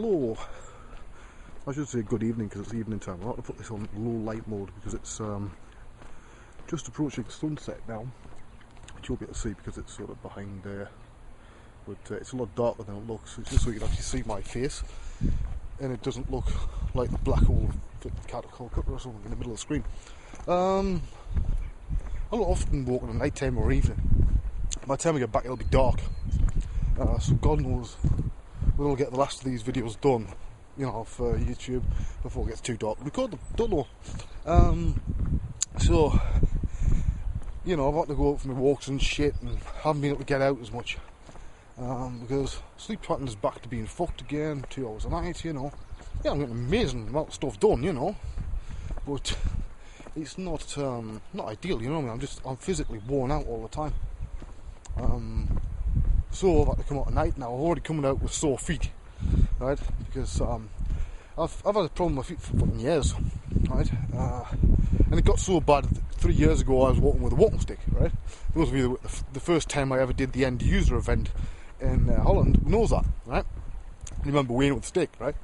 Hello. I should say good evening because it's evening time. I'll have to put this on low light mode because it's just approaching sunset now, which you'll be able to see because it's sort of behind there. But it's a lot darker than it looks. It's just so you can actually see my face, and it doesn't look like the black hole of Catacol Cutter or something in the middle of the screen. I don't often walk in the night time or evening. By the time we get back, it'll be dark. So God knows we'll get the last of these videos done, you know, for YouTube before it gets too dark. Record them, don't know. So, you know, I've had to go out for my walks and shit, and haven't been able to get out as much because sleep pattern is back to being fucked again. 2 hours a night, you know. Yeah, I'm getting an amazing amount of stuff done, you know, but it's not ideal, you know what I mean? I'm physically worn out all the time. So I've had to come out at night now. I've already come out with sore feet, right? Because I've had a problem with my feet for fucking years, right? And it got so bad that 3 years ago I was walking with a walking stick, right? Those of you that the first time I ever did the end user event in Holland knows that, right? You remember Wayne with the stick, right?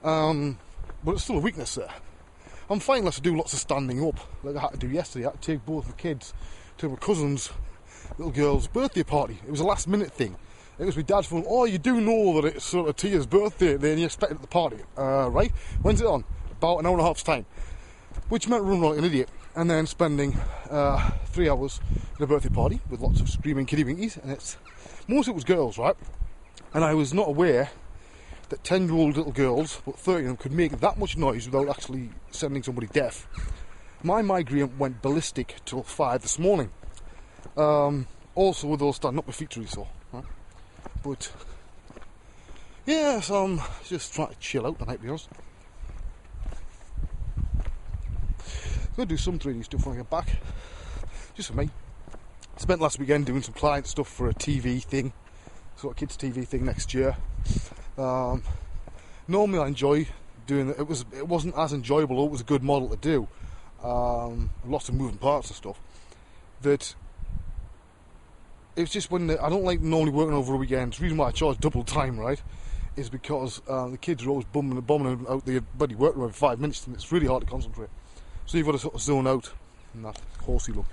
But it's still a weakness there. I'm finding I have to do lots of standing up, like I had to do yesterday. I had to take both the kids to my cousin's little girl's birthday party. It was a last minute thing. It was my dad's phone. Oh, you do know that it's sort of Tia's birthday, then you expect it at the party, right? When's it on? About an hour and a half's time. Which meant running like an idiot and then spending 3 hours at a birthday party with lots of screaming kiddie winkies, and most of it was girls, right? And I was not aware that 10-year-old little girls, but 30 of them, could make that much noise without actually sending somebody deaf. My migraine went ballistic till 5 this morning. Also with those standing up, my feet really sore, right? But yeah, so I'm just trying to chill out tonight, to be honest. I'm going to do some 3D stuff when I get back, just for me. Spent last weekend doing some client stuff for a TV thing, sort of kids TV thing next year. Normally I enjoy doing it. It wasn't as enjoyable, though it was a good model to do. Lots of moving parts and stuff. That it was just when I don't like normally working over a weekend. The reason why I charge double time, right, is because the kids are always bombing out the bloody working every 5 minutes, and it's really hard to concentrate. So you've got to sort of zone out in that horsey look.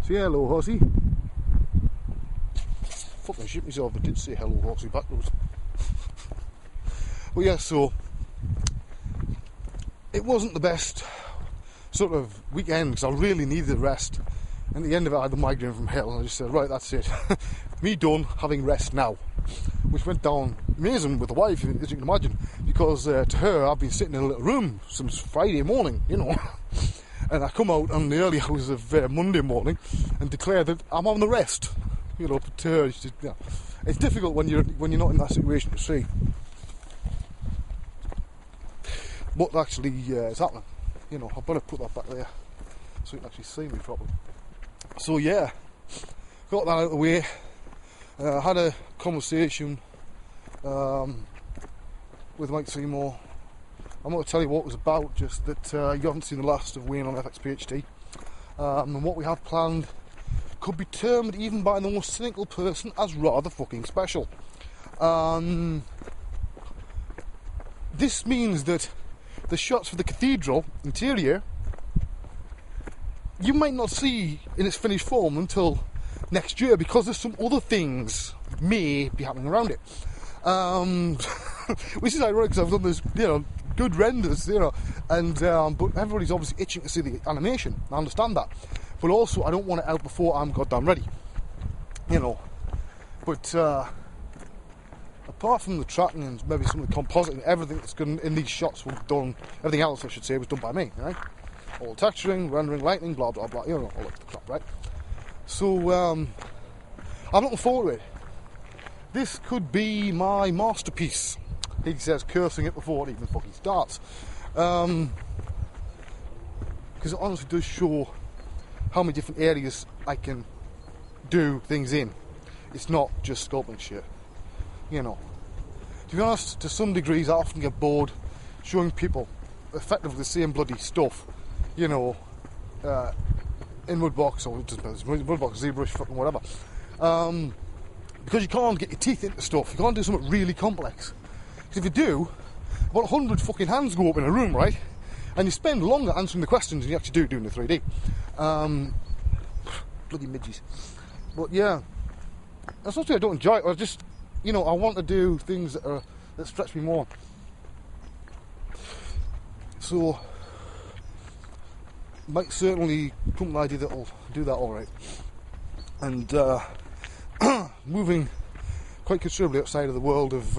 So yeah, hello horsey. Fucking shit myself, I did say hello horsey backwards. But yeah, so it wasn't the best sort of weekend because I really needed a rest. And at the end of it, I had the migraine from hell, and I just said, right, that's it. Me done, having rest now. Which went down amazing with the wife, as you can imagine, because to her, I've been sitting in a little room since Friday morning, you know. And I come out on the early hours of Monday morning and declare that I'm on the rest. You know, but to her, it's just, yeah. It's difficult when you're not in that situation to see what actually is happening. You know, I better put that back there so you can actually see me properly. So yeah, got that out of the way. Had a conversation with Mike Seymour. I'm not going to tell you what it was about, just that you haven't seen the last of Wayne on FX PhD. And what we have planned could be termed, even by the most cynical person, as rather fucking special. This means that the shots for the cathedral interior you might not see in its finished form until next year, because there's some other things may be happening around it. Which is ironic because I've done this, you know, good renders, you know, and but everybody's obviously itching to see the animation. I understand that, but also I don't want it out before I'm goddamn ready, you know. But apart from the tracking and maybe some of the compositing, everything that's good in these shots was done. Everything else, I should say, was done by me, right? All texturing, rendering, lighting, blah blah blah, you know, all that crap, right? So I'm looking forward to it. This could be my masterpiece. He says, cursing it before it even fucking starts, because it honestly does show how many different areas I can do things in. It's not just sculpting shit, you know. To be honest, to some degrees I often get bored showing people effectively the same bloody stuff, you know, in Woodbox or just Woodbox, ZBrush, fucking whatever. Because you can't get your teeth into stuff. You can't do something really complex. Because if you do, about 100 fucking hands go up in a room, right? And you spend longer answering the questions than you actually do doing the 3D. Bloody midges. But yeah, that's not I don't enjoy it. I just, I want to do things that stretch me more. So, might certainly come an idea that'll do that all right. And moving quite considerably outside of the world of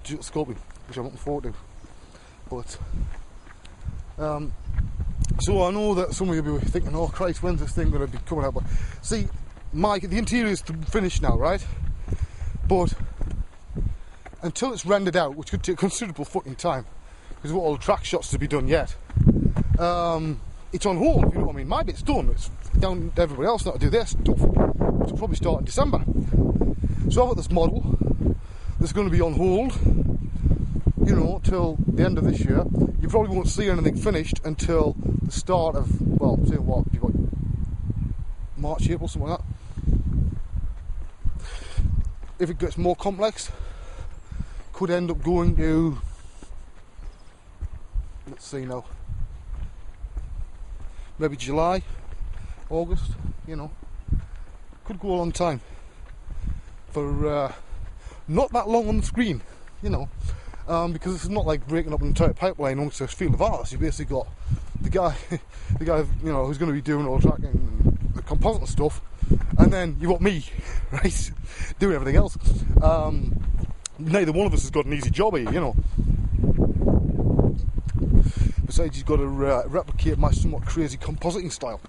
digital sculpting, which I'm looking forward to. But so I know that some of you will be thinking, oh Christ, when's this thing going to be coming out? But see, the interior is finished now, right? But until it's rendered out, which could take considerable fucking time, because we've got all the track shots to be done yet, it's on hold, if you know what I mean. My bit's done, it's down to everybody else now to do their stuff, which will probably start in December. So I've got this model that's going to be on hold, till the end of this year. You probably won't see anything finished until the start of, say what, you've got March, April, something like that. If it gets more complex, could end up going to, let's see now, maybe July, August, could go a long time for not that long on the screen, because it's not like breaking up an entire pipeline onto a field of arts. You've basically got the guy who's going to be doing all the tracking and the composite and stuff, and then you've got me, right, doing everything else. Neither one of us has got an easy job here, Besides, he's got to replicate my somewhat crazy compositing style,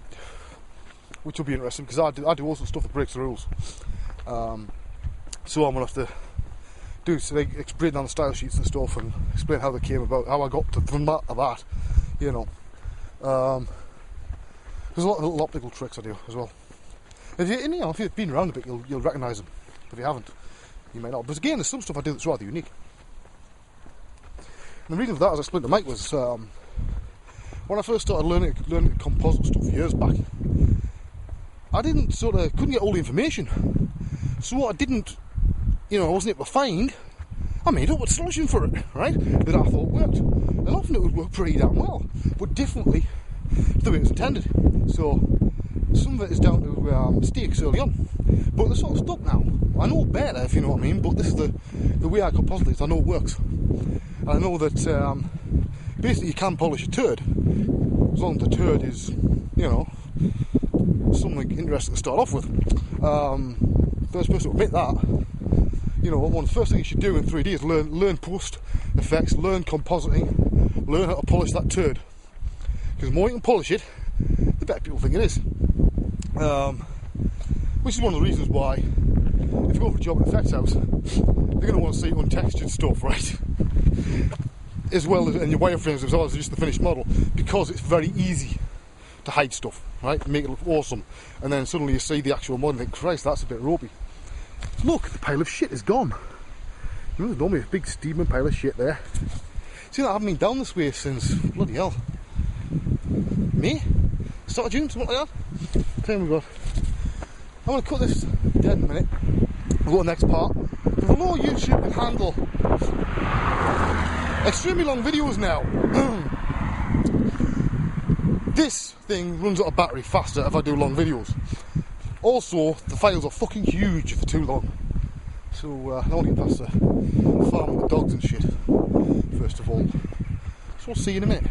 which will be interesting because I do also stuff that breaks the rules. So I'm going to have to explain down the style sheets and stuff and explain how they came about, how I got from that to that, There's a lot of little optical tricks I do as well. If you've been around a bit, you'll recognise them. If you haven't, you may not. But again, there's some stuff I do that's rather unique. And the reason for that, as I explained to Mike, was when I first started learning composite stuff years back, I couldn't get all the information. So what I didn't, I wasn't able to find, I made up a solution for it, right, that I thought worked. And often it would work pretty damn well, but differently to the way it was intended. So some of it is down to mistakes early on, but they're sort of stuck now. I know better, if you know what I mean, but this is the way I composite things. I know it works. And I know that basically you can polish a turd, as long as the turd is, something interesting to start off with. First person to admit that. One of the first things you should do in 3D is learn post effects, learn compositing, learn how to polish that turd. Because the more you can polish it, the better people think it is. Which is one of the reasons why, if you go for a job at an effects house, they're going to want to see untextured stuff, right? As well as, and your wireframes as well as just the finished model, because it's very easy to hide stuff, right? Make it look awesome, and then suddenly you see the actual model and think, Christ, that's a bit ropey. Look, the pile of shit is gone. There's normally a big steaming pile of shit there. See, I haven't been down this way since, bloody hell, May? Start of June, something like that. Tell me God. I'm going to cut this dead in a minute. We'll go to the next part. There's a law YouTube can handle extremely long videos now. This thing runs out of battery faster if I do long videos. Also, the files are fucking huge if they're too long. So I want to get past the farm with the dogs and shit, first of all. So I'll see you in a minute.